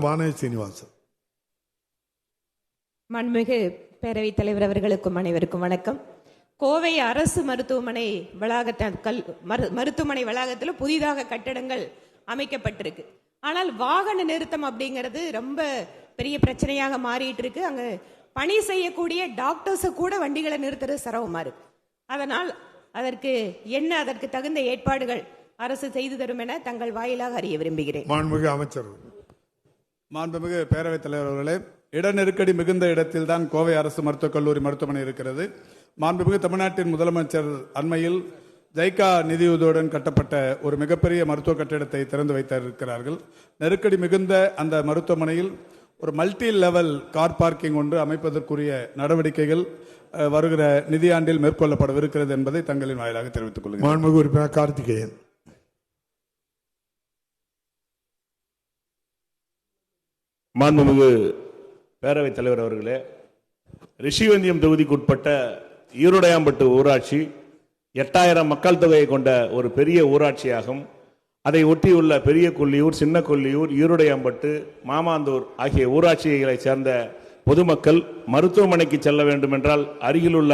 வானதி சீனிவாசன். மாண்புமிகு பேரவைத் தலைவர் அவர்களுக்கும் அனைவருக்கும் வணக்கம். கோவை அரசு மருத்துவமனை மருத்துவமனை வளாகத்தில் புதிதாக கட்டடங்கள் அமைக்கப்பட்டிருக்கு. ஆனால் வாகன நிறுத்தம் அப்படிங்கிறது ரொம்ப பெரிய பிரச்சனையாக மாறிட்டு இருக்கு. அங்க பணி செய்யக்கூடிய டாக்டர்ஸ் கூட வண்டிகளை நிறுத்துறது சிரமமா இருக்கு. அதனால் அதற்கு தகுந்த ஏற்பாடுகள் அரசு செய்து தரும் என தங்கள் வாயிலாக அறிய விரும்புகிறேன். மாண்புமிகு அமைச்சர். மாண்புமிகு பேரவைத் தலைவர் அவர்களே, இட நெருக்கடி மிகுந்த இடத்தில் தான் கோவை அரசு மருத்துவக் கல்லூரி மருத்துவமனை இருக்கிறது. மாண்புமிகு தமிழ்நாட்டின் முதலமைச்சர் அண்மையில் ஜைகா நிதியுதவியுடன் கட்டப்பட்ட ஒரு மிகப்பெரிய மருத்துவ கட்டிடத்தை திறந்து வைத்திருக்கிறார்கள். நெருக்கடி மிகுந்த அந்த மருத்துவமனையில் ஒரு மல்டி லெவல் கார் பார்க்கிங் ஒன்று அமைப்பதற்குரிய நடவடிக்கைகள் வருகிற நிதியாண்டில் மேற்கொள்ளப்படவிருக்கிறது என்பதை தங்களின் வாயிலாக தெரிவித்துக் கொள்கிறேன். மாண்புமிகு உறுப்பினர் கார்த்திகேயன். மாண்புமிகு பேரவைத் தலைவர் அவர்களே, ரிஷிவந்தியம் தொகுதிக்குட்பட்ட ஈரோடையாம்பட்டு ஊராட்சி 8000 மக்கள் தொகையை கொண்ட ஒரு பெரிய ஊராட்சியாகும். அதை ஒட்டியுள்ள பெரிய கொல்லியூர், சின்ன கொல்லியூர், ஈரோடையாம்பட்டு, மாமாந்தூர் ஆகிய ஊராட்சிகளை சேர்ந்த பொதுமக்கள் மருத்துவமனைக்கு செல்ல வேண்டும் என்றால் அருகிலுள்ள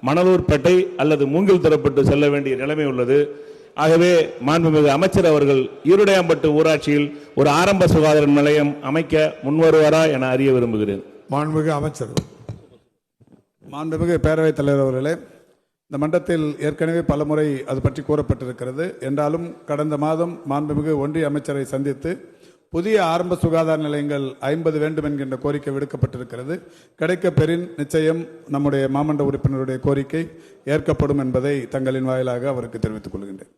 மணலூர்பேட்டை அல்லது மூங்கில் தரப்பட்டு செல்ல வேண்டிய நிலைமை உள்ளது. ஆகவே மாண்புமிகு அமைச்சர் அவர்கள் ஈரோடையாம்பட்டு ஊராட்சியில் ஒரு ஆரம்ப சுகாதார நிலையம் அமைக்க முன்வருவாரா என அறிய விரும்புகிறேன். மாண்புமிகு அமைச்சர். மாண்புமிகு பேரவைத் தலைவர் அவர்களே, இந்த மன்றத்தில் ஏற்கனவே பலமுறை அது பற்றி கூறப்பட்டிருக்கிறது. என்றாலும் கடந்த மாதம் மாண்புமிகு ஒன்றிய அமைச்சரை சந்தித்து புதிய ஆரம்ப சுகாதார நிலையங்கள் 50 வேண்டும் என்கின்ற கோரிக்கை விடுக்கப்பட்டிருக்கிறது. கிடைக்க பெறின் நிச்சயம் நம்முடைய மாமன்ற உறுப்பினருடைய கோரிக்கை ஏற்கப்படும் என்பதை தங்களின் வாயிலாக அவருக்கு தெரிவித்துக் கொள்கின்றேன்.